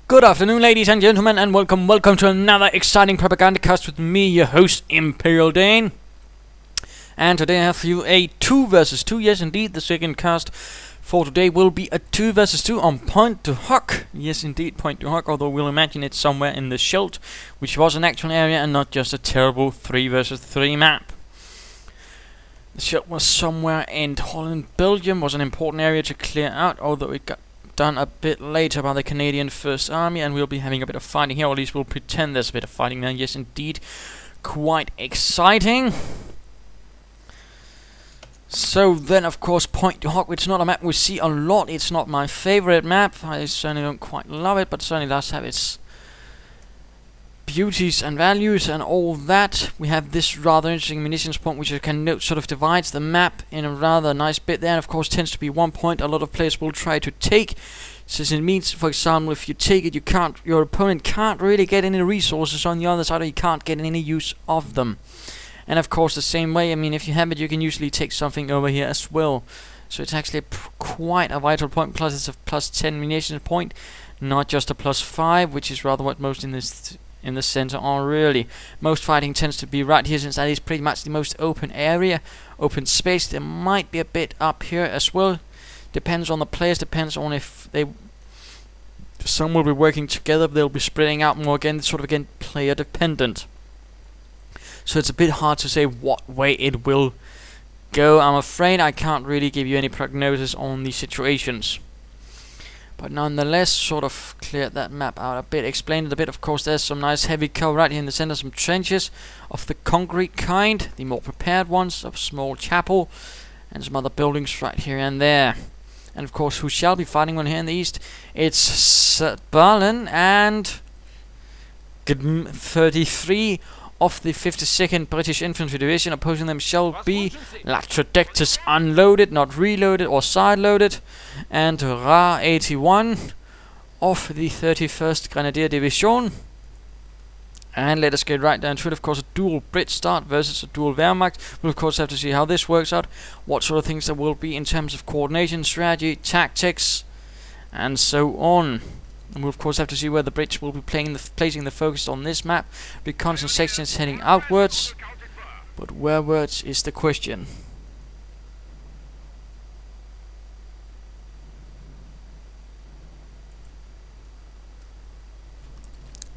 Good afternoon, ladies and gentlemen, and welcome to another exciting Propagandacast with me, your host, Imperial Dane. And today I have for you a 2 versus 2, yes indeed, the second cast for today will be a 2 versus 2 on Pointe du Hoc. Yes indeed, Pointe du Hoc, although we'll imagine it's somewhere in the Scheldt, which was an actual area and not just a terrible 3 versus 3 map. The Scheldt was somewhere in Holland, Belgium, was an important area to clear out, although it got done a bit later by the Canadian First Army, and we'll be having a bit of fighting here, or at least we'll pretend there's a bit of fighting there. Yes indeed, quite exciting. So then, of course, Pointe du Hoc, which is not a map we see a lot. It's not my favorite map. I certainly don't quite love it, but certainly does have its beauties and values and all that. We have this rather interesting munitions point, which you can note sort of divides the map in a rather nice bit there, and of course tends to be one point a lot of players will try to take, since it means, for example, if you take it, your opponent can't really get any resources on the other side, or you can't get any use of them. And of course the same way, I mean, if you have it, you can usually take something over here as well. So it's actually quite a vital point, plus it's a plus 10 munitions point, not just a plus 5, which is rather what most in the center are really. Most fighting tends to be right here, since that is pretty much the most open area, open space. There might be a bit up here as well. Depends on the players, depends on if some will be working together, they'll be spreading out more again, sort of again player dependent. So it's a bit hard to say what way it will go. I'm afraid I can't really give you any prognosis on these situations. But nonetheless, sort of cleared that map out a bit, explained it a bit. Of course, there's some nice heavy cover right here in the center, some trenches of the concrete kind, the more prepared ones, a small chapel, and some other buildings right here and there. And of course, who shall be fighting on here in the east? It's Srtballin and 33 of the 52nd British Infantry Division. Opposing them shall be Latrodecuts unloaded, not reloaded or side-loaded, and Ra 81 of the 31st Grenadier Division. And let us get right down to it. Of course, a dual Brit start versus a dual wehrmacht. We'll of course have to see how this works out, what sort of things there will be in terms of coordination, strategy, tactics, and so on. And we'll of course have to see where the Brits will be placing the focus on this map. Reconnaissance sections heading outwards, but wherewards is the question.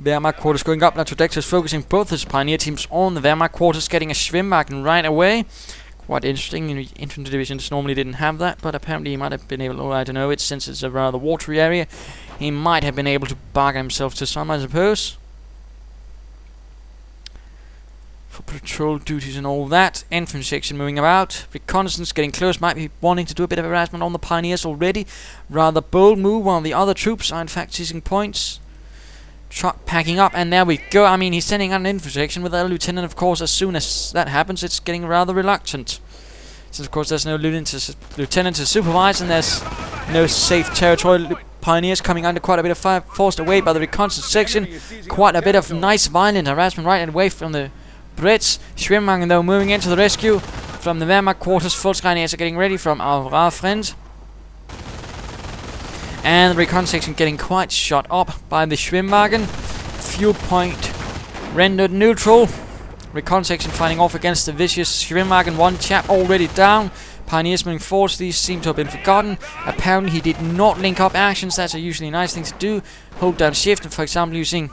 Wehrmacht quarters going up. Latrodecuts focusing both his pioneer teams on the Wehrmacht quarters, getting a Schwimmwagen right away. Quite interesting. Infantry divisions normally didn't have that, but apparently he might have been able to, I don't know, since it's a rather watery area, he might have been able to bargain himself to some, I suppose. For patrol duties and all that. Infantry section moving about. Reconnaissance getting close, might be wanting to do a bit of harassment on the pioneers already. Rather bold move, while the other troops are in fact seizing points. Truck packing up, and there we go. I mean, he's sending out an infantry section with a lieutenant. Of course, as soon as that happens, it's getting rather reluctant, since of course there's no lieutenant to supervise, and there's no safe territory. Pioneers coming under quite a bit of fire, forced away by the reconnaissance section. Quite a bit of nice violent harassment right away from the Brits. Schwimmwagen though moving into the rescue from the Wehrmacht quarters. Volksgrenadiers are getting ready from our friend. And the recon section getting quite shot up by the Schwimmwagen. Fuel point rendered neutral. Recon section fighting off against the vicious Schwimmwagen. One chap already down. Pioneers moving forwards. These seem to have been forgotten. Apparently he did not link up actions. That's usually a nice thing to do. Hold down shift, and for example using,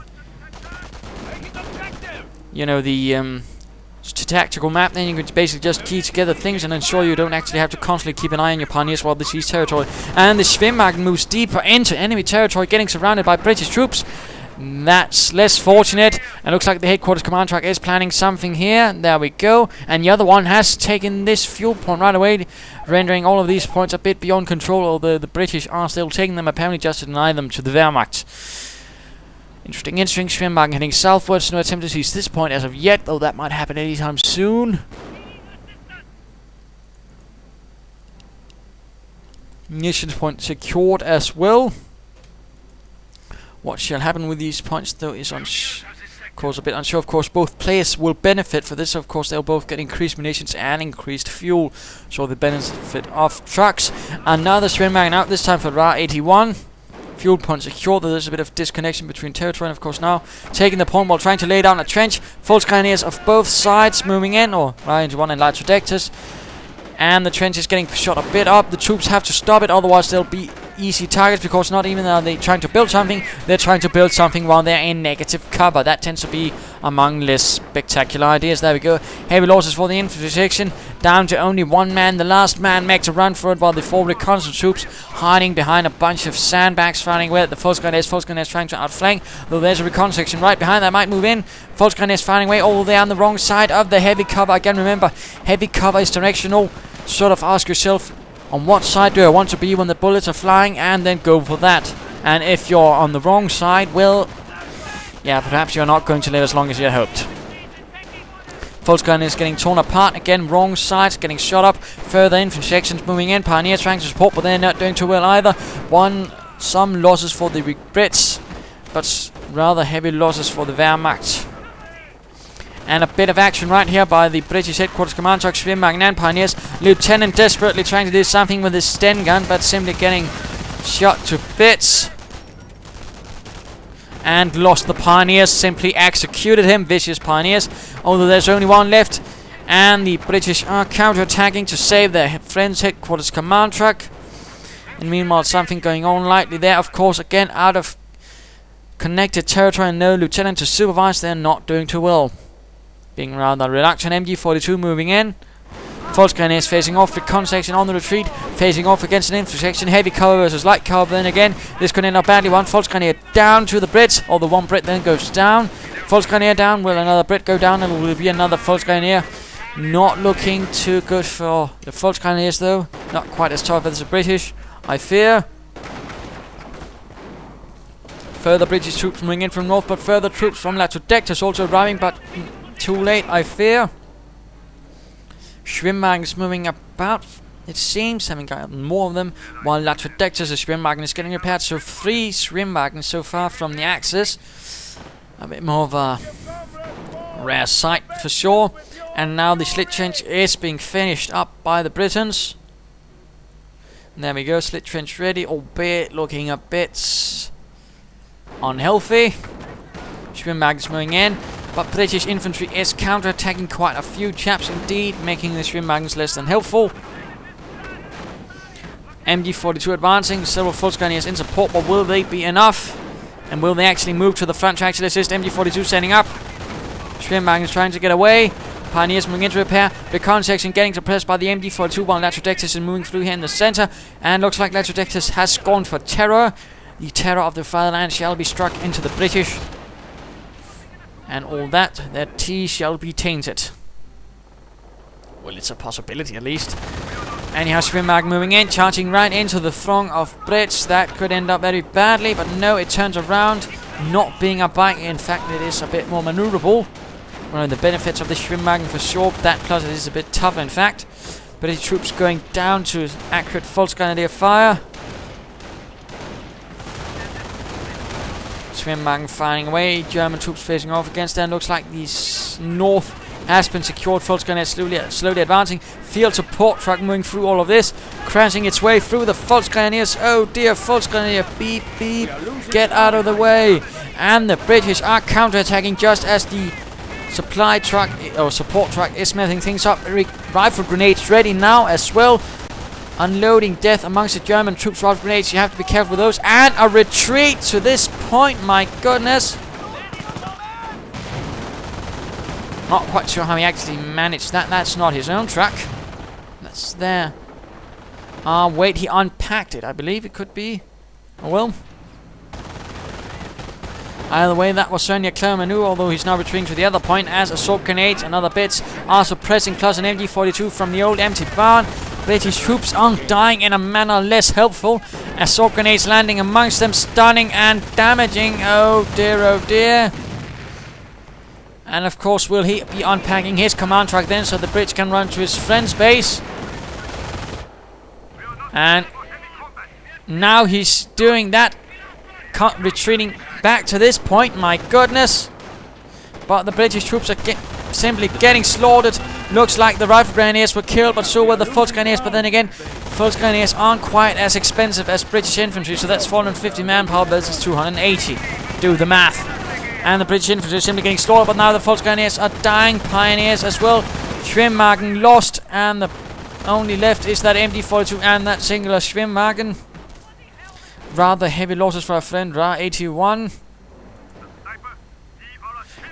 you know, the tactical map, then you can basically just key together things and ensure you don't actually have to constantly keep an eye on your pioneers while they seize territory. And the Schwimmwagen moves deeper into enemy territory, getting surrounded by British troops. That's less fortunate, and looks like the headquarters command track is planning something here. There we go. And the other one has taken this fuel point right away, rendering all of these points a bit beyond control, although the British are still taking them, apparently just to deny them to the Wehrmacht. Interesting. Schwimmwagen heading southwards. No attempt to seize this point as of yet, though that might happen anytime soon. Munitions point secured as well. What shall happen with these points, though, is of course a bit unsure. Of course, both players will benefit for this. Of course, they'll both get increased munitions and increased fuel, so the benefit of trucks. Another Schwimmwagen out, this time for Ra 81. Fuel point secure. There's a bit of disconnection between territory, and of course now taking the point while trying to lay down a trench. Volksgrenadiers of both sides moving in, or right, one and Latrodecuts. And the trench is getting shot a bit up. The troops have to stop it, otherwise they'll be easy targets, because not even are they trying to build something, they're trying to build something while they're in negative cover. That tends to be among less spectacular ideas. There we go. Heavy losses for the infantry section, down to only one man. The last man makes a run for it, while the 4 reconnaissance troops hiding behind a bunch of sandbags, fighting with the Volksgrenadiers trying to outflank, though there's a reconnaissance section right behind that might move in. Volksgrenadiers fighting away, although they're on the wrong side of the heavy cover. Again, remember, heavy cover is directional. Sort of ask yourself, on what side do I want to be when the bullets are flying, and then go for that. And if you're on the wrong side, well, yeah, perhaps you're not going to live as long as you hoped. Volksgrenadiers is getting torn apart. Again, wrong sides getting shot up. Further infantry sections moving in. Pioneers trying to support, but they're not doing too well either. Some losses for the Brits, but rather heavy losses for the Wehrmacht. And a bit of action right here by the British headquarters command truck, Srtballin and Pioneers. Lieutenant desperately trying to do something with his Sten gun, but simply getting shot to bits. And lost the Pioneers, simply executed him. Vicious Pioneers, although there's only one left. And the British are counterattacking to save their friend's headquarters command truck. And meanwhile, something going on lightly there. Of course, again, out of connected territory and no lieutenant to supervise, they're not doing too well. Being rather reluctant. MG42 moving in. Volksgrenadiers facing off. Recon section on the retreat, facing off against an infantry section. Heavy cover versus light cover. Then again, this could end up badly. One Volksgrenadier down to the Brits, or the one Brit then goes down. Volksgrenadier down. Will another Brit go down? It will be another Volksgrenadier. Not looking too good for the Volksgrenadiers though. Not quite as tough as the British, I fear. Further British troops moving in from north, but further troops from Latrodecuts also arriving, but too late, I fear. Srtballin is moving about, it seems, having gotten more of them, while Latrodecuts' Srtballin is getting repaired. So 3 Srtballin so far from the Axis. A bit more of a rare sight for sure. And now the slit trench is being finished up by the Britons. And there we go, slit trench ready, albeit looking a bit unhealthy. Srtballin is moving in. But British infantry is counter-attacking quite a few chaps indeed, making the Srtballin less than helpful. MG42 advancing, several Volksgrenadiers in support, but will they be enough? And will they actually move to the front to actually assist? MG42 standing up. Srtballin is trying to get away. Pioneers moving into repair. Recon section getting suppressed by the MG42, while Latrodecuts is moving through here in the center. And looks like Latrodecuts has gone for terror. The terror of the fatherland shall be struck into the British. And all that, their tea shall be tainted. Well, it's a possibility at least. Anyhow, Srtballin moving in, charging right into the throng of Brits. That could end up very badly, but no, it turns around, not being a bike. In fact, it is a bit more maneuverable. One of the benefits of the Srtballin for sure. That plus it is a bit tougher, in fact. British troops going down to accurate Volksgrenadier fire. Srtballin firing away, German troops facing off against them. Looks like the north has been secured. Volksgrenadiers slowly advancing. Field support truck moving through all of this, crashing its way through the Volksgrenadiers. Oh dear, Volksgrenadier, beep beep, get out of the way. And the British are counterattacking just as the supply truck or support truck is smithing things up. Rifle grenades ready now as well. Unloading death amongst the German troops. Rifle grenades, you have to be careful with those. And a retreat to this point, my goodness. Not quite sure how he actually managed that. That's not his own truck. That's there. Wait, he unpacked it, I believe it could be. Oh well. Either way, that was certainly a clever maneuver, although he's now retreating to the other point as assault grenades and other bits are suppressing, plus an MG42 from the old empty barn. British troops are dying in a manner less helpful. Assault grenades landing amongst them, stunning and damaging. Oh dear, oh dear. And of course, will he be unpacking his command truck then, so the Brits can run to his friend's base? And now he's doing that, retreating back to this point. My goodness. But the British troops are simply getting slaughtered. Looks like the rifle grenadiers were killed, but so were the Volksgrenadiers. But then again, Volksgrenadiers aren't quite as expensive as British infantry, so that's 450 manpower versus 280. Do the math. And the British infantry is simply getting slaughtered, but now the Volksgrenadiers are dying. Pioneers as well. Schwimmwagen lost, and the only left is that MD42 and that singular Schwimmwagen. Rather heavy losses for our friend Ra-81.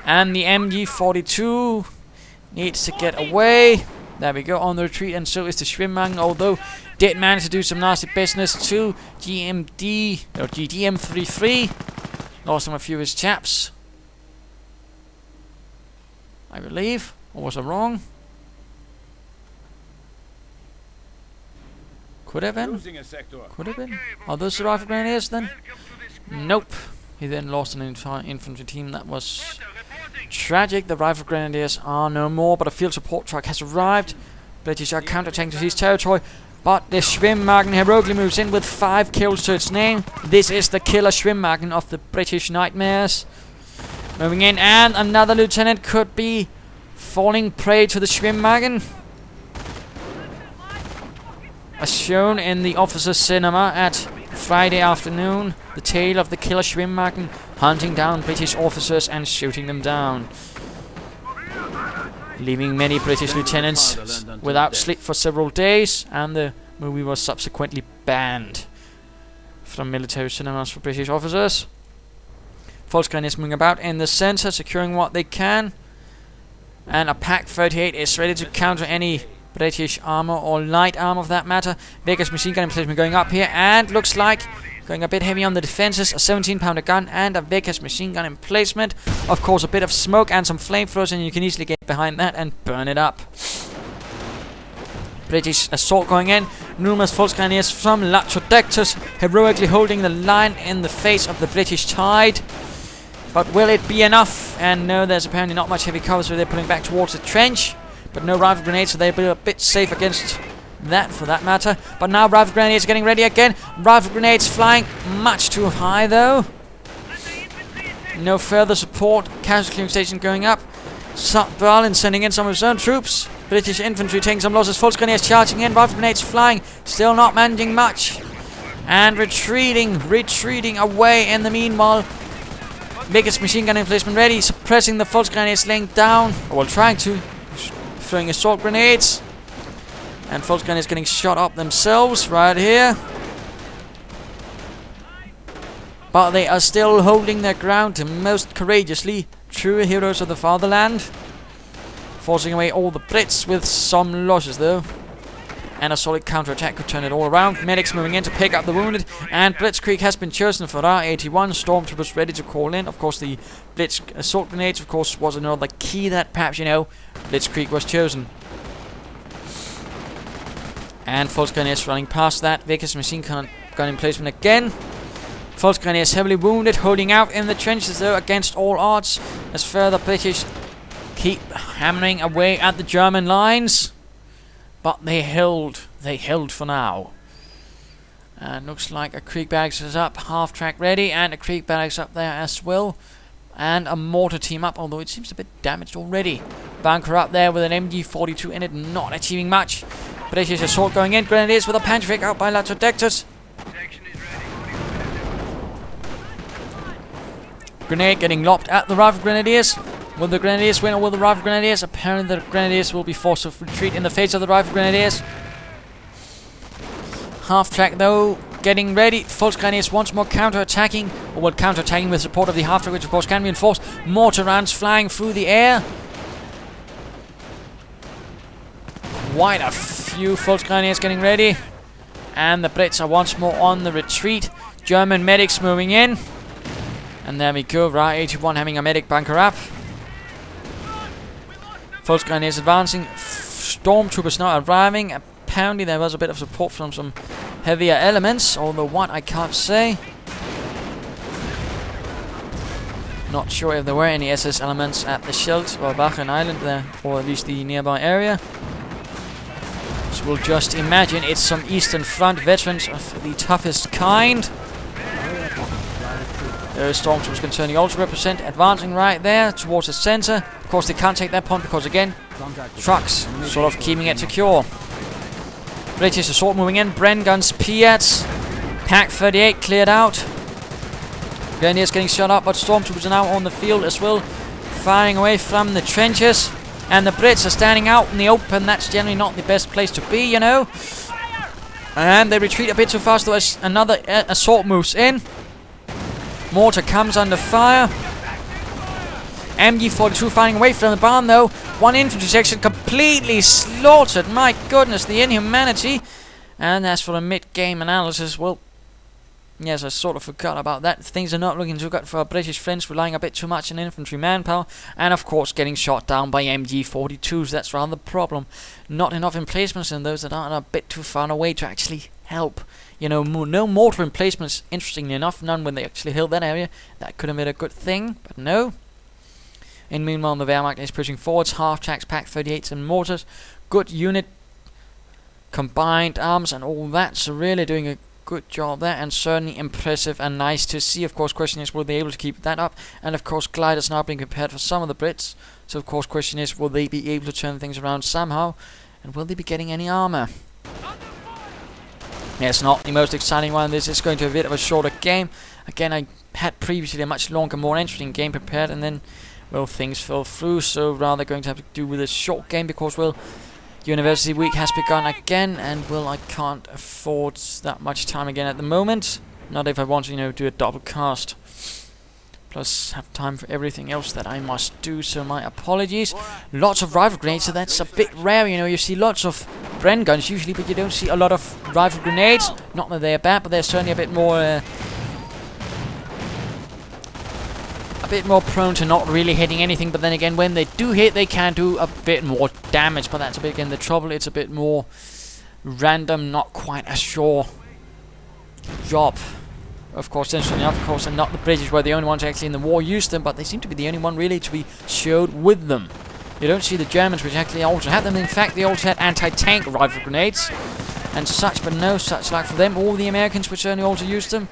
And the MG42 needs to get away. There we go, on the retreat, and so is the Schwimmwagen, although did manage to do some nasty business to GDM33. Lost him a few of his chaps, I believe. Or was I wrong? Could have been. Could have been. Are those the rifle grenadiers then? Nope. He then lost an entire infantry team. That was tragic. The rifle grenadiers are no more, but a field support truck has arrived. British are counterattacking to seize territory, but the Schwimmwagen heroically moves in with 5 kills to its name. This is the killer Schwimmwagen of the British nightmares. Moving in, and another lieutenant could be falling prey to the Schwimmwagen. As shown in the officers' cinema at Friday afternoon, the tale of the killer Schwimmwagen hunting down British officers and shooting them down, leaving many British lieutenants without sleep for several days, and the movie was subsequently banned from military cinemas for British officers. Volksgrenadiers moving about in the center, securing what they can, and a Pak-38 is ready to counter any British armor or light armor for that matter. Vegas machine gun emplacement going up here, and looks like going a bit heavy on the defenses. A 17-pounder gun and a Vegas machine gun emplacement. Of course, a bit of smoke and some flamethrowers, and you can easily get behind that and burn it up. British assault going in. Numerous Volksgrenadiers from Latrodecuts heroically holding the line in the face of the British tide. But will it be enough? And no, there's apparently not much heavy cover, so they're pulling back towards the trench. But no rifle grenades, so they'll be a bit safe against that for that matter. But now rifle grenades are getting ready again. Rifle grenades flying much too high though. No further support. Casualty station going up. Srtballin sending in some of his own troops. British infantry taking some losses. Volksgrenadiers charging in. Rifle grenades flying. Still not managing much. And retreating away in the meanwhile. Biggest machine gun emplacement ready. Suppressing the Volksgrenadiers laying down. Or well, trying to. Throwing assault grenades. And Volksgrenadiers getting shot up themselves right here. But they are still holding their ground most courageously. True heroes of the fatherland. Forcing away all the Brits with some losses though. And a solid counterattack could turn it all around. Medics moving in to pick up the wounded. And Blitzkrieg has been chosen for Ra-81. Stormtroopers ready to call in. Of course, the Blitz assault grenades, of course, was another key that perhaps, you know, Blitzkrieg was chosen. And Volksgrenadiers running past that. Vickers machine gun emplacement again. Volksgrenadiers heavily wounded, holding out in the trenches though against all odds. As further British keep hammering away at the German lines. But they held for now. And looks like a Krieg barracks is up, half track ready, and a Krieg barracks up there as well. And a mortar team up, although it seems a bit damaged already. Bunker up there with an MG42 in it, not achieving much. British assault going in, Grenadiers with a Pantrik out by Latrodecuts. Grenade getting lobbed at the Rifle Grenadiers. Will the Grenadiers win or will the Rifle Grenadiers? Apparently the Grenadiers will be forced to retreat in the face of the Rifle Grenadiers. Half track though, getting ready. Volksgrenadiers once more counter-attacking. Or well, counter-attacking with support of the half track, which of course can be enforced. Mortar rounds flying through the air. Quite a few Volksgrenadiers getting ready. And the Brits are once more on the retreat. German medics moving in. And there we go, Ra-81 having a medic bunker up. Volksgrenadiers advancing. Stormtroopers now arriving. Apparently there was a bit of support from some heavier elements, although what I can't say. Not sure if there were any SS elements at the Scheldt or Bachen Island there, or at least the nearby area. So we'll just imagine it's some Eastern Front veterans of the toughest kind. Stormtroopers can certainly also represent, advancing right there towards the center. Of course they can't take that point because again, trucks sort of keeping it secure. British assault moving in. Bren guns, Piats. Pack 38 cleared out. Grenadiers getting shot up, but stormtroopers are now on the field as well, firing away from the trenches. And the Brits are standing out in the open. That's generally not the best place to be, you know. And they retreat a bit too fast, though, as another assault moves in. Mortar comes under fire. MG42 firing away from the barn, though. One infantry section completely slaughtered. My goodness, the inhumanity. And as for the mid-game analysis, well, yes, I sort of forgot about that. Things are not looking too good for our British friends, relying a bit too much on infantry manpower, and of course getting shot down by MG42s. That's rather the problem. Not enough emplacements, and those that are a bit too far away to actually help. You know, no mortar emplacements, interestingly enough, none when they actually held that area. That could have been a good thing, but no. In meanwhile, the Wehrmacht is pushing forwards, half-tracks, Pack 38s and mortars. Good unit, combined arms and all that, so really doing a good job there, and certainly impressive and nice to see. Of course, question is, will they be able to keep that up? And of course, gliders now being prepared for some of the Brits. So of course, question is, will they be able to turn things around somehow? And will they be getting any armor? Yeah, it's not the most exciting one. This is going to be a bit of a shorter game. Again, I had previously a much longer, more interesting game prepared, and then, well, things fell through. So rather going to have to do with a short game because, well, University week has begun again, and well, I can't afford that much time again at the moment. Not if I want to, you know, do a double cast. Plus, have time for everything else that I must do, so my apologies. Lots of rifle grenades, so that's a bit rare, you know. You see lots of Bren guns usually, but you don't see a lot of rifle grenades. Not that they're bad, but they're certainly a bit more prone to not really hitting anything. But then again, when they do hit, they can do a bit more damage. But that's a bit, again, the trouble. It's a bit more random, not quite a sure job. Of course, interestingly enough, of course, and not the British were the only ones actually in the war used them, but they seem to be the only one really to be showed with them. You don't see the Germans, which actually also had them. In fact, they also had anti-tank rifle grenades and such, but no such luck for them. All the Americans, which certainly also used them.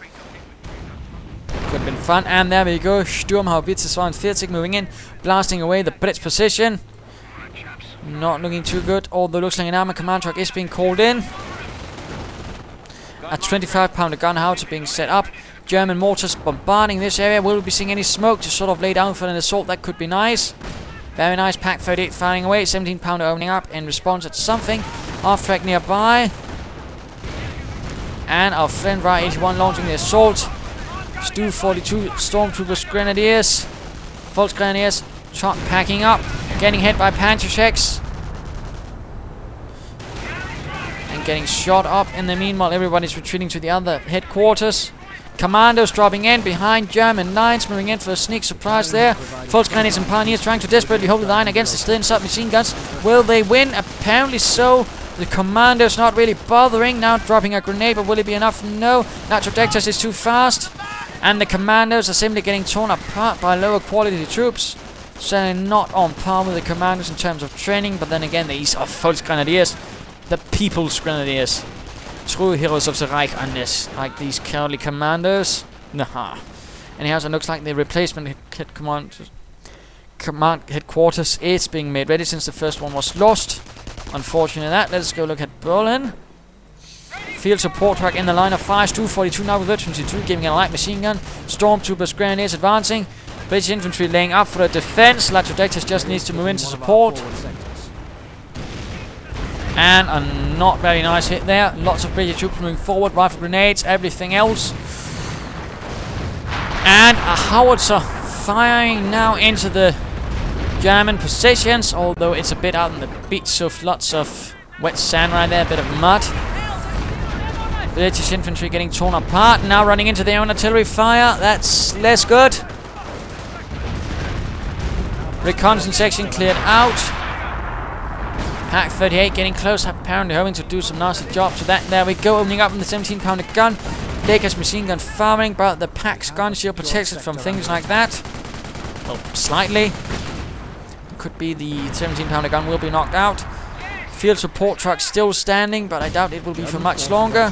Could have been fun. And there we go. Sturmhaubitze 42 moving in, blasting away the Brits' position. Not looking too good, although looks like an armor command truck is being called in. A 25-pounder gun howitzer being set up. German mortars bombarding this area. Will we be seeing any smoke to sort of lay down for an assault? That could be nice. Very nice. Pack 38 firing away. 17-pounder opening up in response at something. Half-track nearby. And our friend Ra-81 launching the assault. Stu 42 stormtroopers, grenadiers, Volksgrenadiers, packing up, getting hit by Panzerschecks, and getting shot up. In the meanwhile, everybody's retreating to the other headquarters. Commandos dropping in behind German lines, moving in for a sneak surprise there. Volksgrenadiers and Pioneers trying to desperately hold the line against the Stirn submachine guns. Will they win? Apparently so. The Commandos not really bothering, now dropping a grenade, but will it be enough? No. Latrodecuts is too fast. And the Commandos are simply getting torn apart by lower quality troops. Certainly not on par with the Commandos in terms of training, but then again, these are Volksgrenadiers, the People's Grenadiers. True heroes of the Reich, like these cowardly Commandos. Nah. Anyhow, so it looks like the replacement command headquarters is being made ready since the first one was lost. Unfortunately that. Let's go look at Berlin. Field support truck in the line of fire. 242 now with 22 giving a light machine gun. Stormtroopers, grenadiers advancing. British infantry laying up for a defense. Latrodecuts just needs to move in to support. And a not very nice hit there. Lots of British troops moving forward. Rifle grenades, everything else. And a howitzer firing now into the German positions. Although it's a bit out on the beach, so lots of wet sand right there, a bit of mud. British infantry getting torn apart, now running into their own artillery fire. That's less good. Reconnaissance section cleared out. Pack 38 getting close, apparently hoping to do some nasty job to that. There we go, opening up with the 17-pounder gun. Deckers machine gun firing, but the Pack's gun shield protects it from things like that. Well, slightly. Could be the 17-pounder gun will be knocked out. Field support truck still standing, but I doubt it will be for much longer.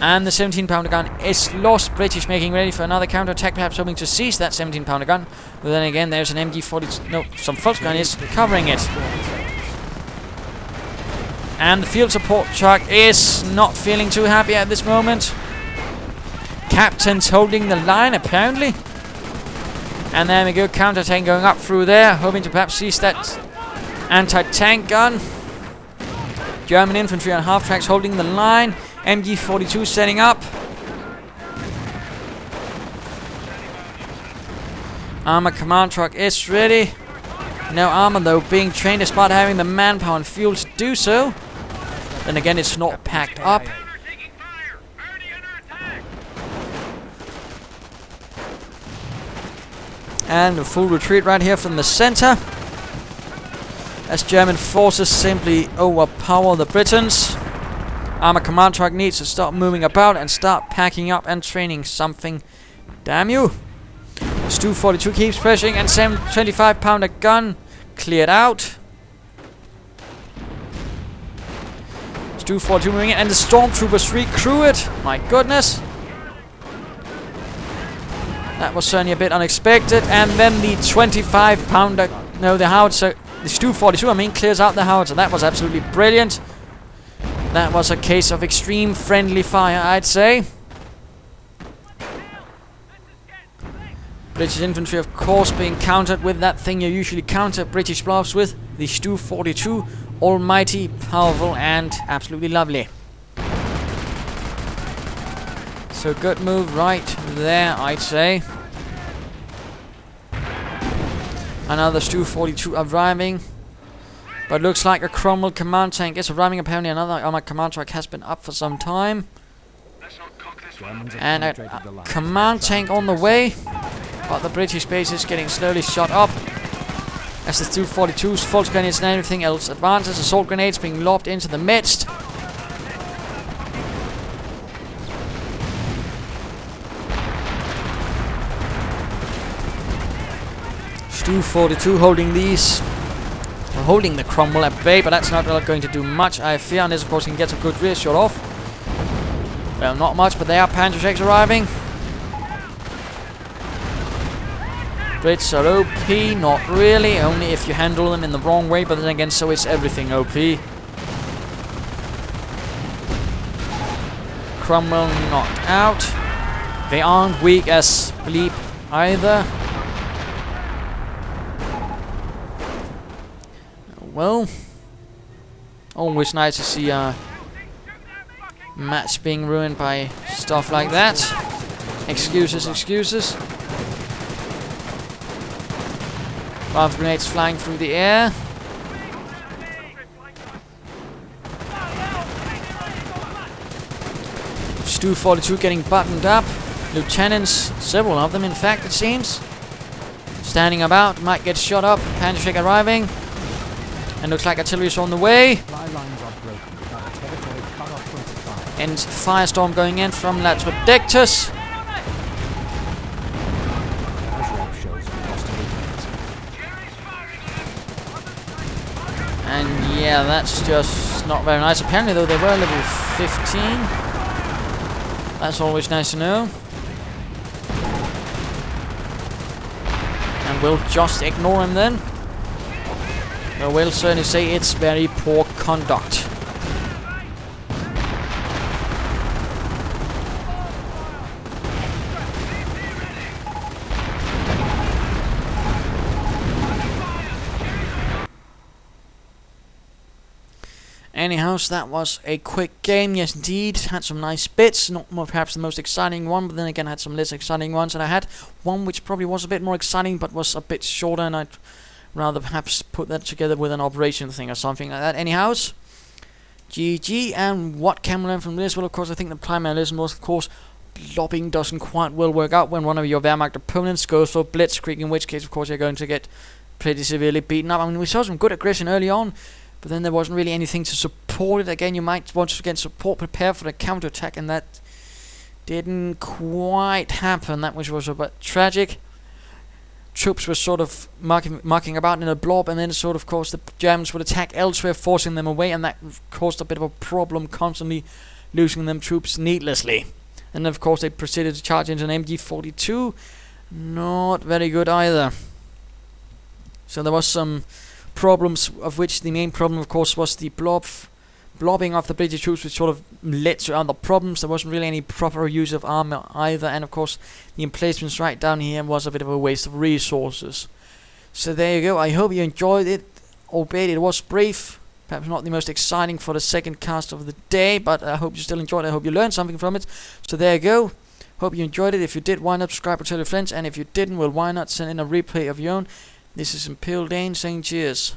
And the 17-pounder gun is lost. British making ready for another counterattack, perhaps hoping to seize that 17-pounder gun. But then again, there's an MG40. No, some Volksgrenadiers covering it. And the field support truck is not feeling too happy at this moment. Captain's holding the line, apparently. And there we go, counter-tank going up through there, hoping to perhaps seize that anti-tank gun. German infantry on half-tracks holding the line. MG42 setting up. Armor command truck is ready. No armor though, being trained despite having the manpower and fuel to do so. Then again, it's not packed up. And a full retreat right here from the center, as German forces simply overpower the Britons. Armor command truck needs to stop moving about and start packing up and training something. Damn you. Stu 42 keeps pressing, and 25-pounder gun cleared out. Stu 42 moving in, and the stormtroopers recrew it. My goodness. That was certainly a bit unexpected. And then the 25-pounder, no, the howitzer, the Stu 42, I mean, clears out the howitzer. That was absolutely brilliant. That was a case of extreme friendly fire, I'd say. British infantry, of course, being countered with that thing you usually counter British blobs with, the Stu 42. Almighty, powerful, and absolutely lovely. So good move right there, I'd say. Another Stu 42 arriving. But looks like a Cromwell command tank is arriving. Apparently another armored command truck has been up for some time. And a command tank on the way. But the British base is getting slowly shot up. As the Stu 42's false grenades and everything else advances. Assault grenades being lobbed into the midst. Stu 42 holding these, holding the Cromwell at bay, but that's not really going to do much, I fear, unless of course he can get some good rear shot off. Well, not much, but there are Panzerschrecks arriving. Brits are OP, not really, only if you handle them in the wrong way, but then again, so is everything OP. Cromwell knocked out. They aren't weak as bleep either. Well, always nice to see a match being ruined by stuff like that. Excuses, excuses. Rifle grenades flying through the air. Stu 42 getting buttoned up. Lieutenants, several of them in fact it seems, standing about, might get shot up. Panzerschreck arriving. And looks like artillery's on the way. And firestorm going in from Latrodecuts. And yeah, that's just not very nice. Apparently though they were level 15. That's always nice to know. And we'll just ignore him then. I will certainly say it's very poor conduct. Anyhow, so that was a quick game, yes indeed. Had some nice bits, not more perhaps the most exciting one, but then again had some less exciting ones. And I had one which probably was a bit more exciting, but was a bit shorter, and I'd rather perhaps put that together with an operation thing or something like that. Anyhow, GG. And what can we learn from this? Well, of course, I think the primary lesson was, of course, blobbing doesn't quite well work out when one of your Wehrmacht opponents goes for blitzkrieg, in which case, of course, you're going to get pretty severely beaten up. I mean, we saw some good aggression early on, but then there wasn't really anything to support it. Again, you might want to get support, prepare for the counterattack, and that didn't quite happen. That which was a bit tragic. Troops were sort of marking about in a blob, and then sort of course the Germans would attack elsewhere, forcing them away, and that caused a bit of a problem, constantly losing them troops needlessly. And of course they proceeded to charge into an MG42. Not very good either. So there was some problems, of which the main problem of course was the blob blobbing off the British troops, which sort of led to other problems. There wasn't really any proper use of armor either, and of course the emplacements right down here was a bit of a waste of resources. So there you go. I hope you enjoyed it, albeit it was brief, perhaps not the most exciting for the second cast of the day, but I hope you still enjoyed it. I hope you learned something from it. So there you go. Hope you enjoyed it. If you did, why not subscribe or tell your friends, and if you didn't, well, why not send in a replay of your own. This is Imperial Dane saying cheers.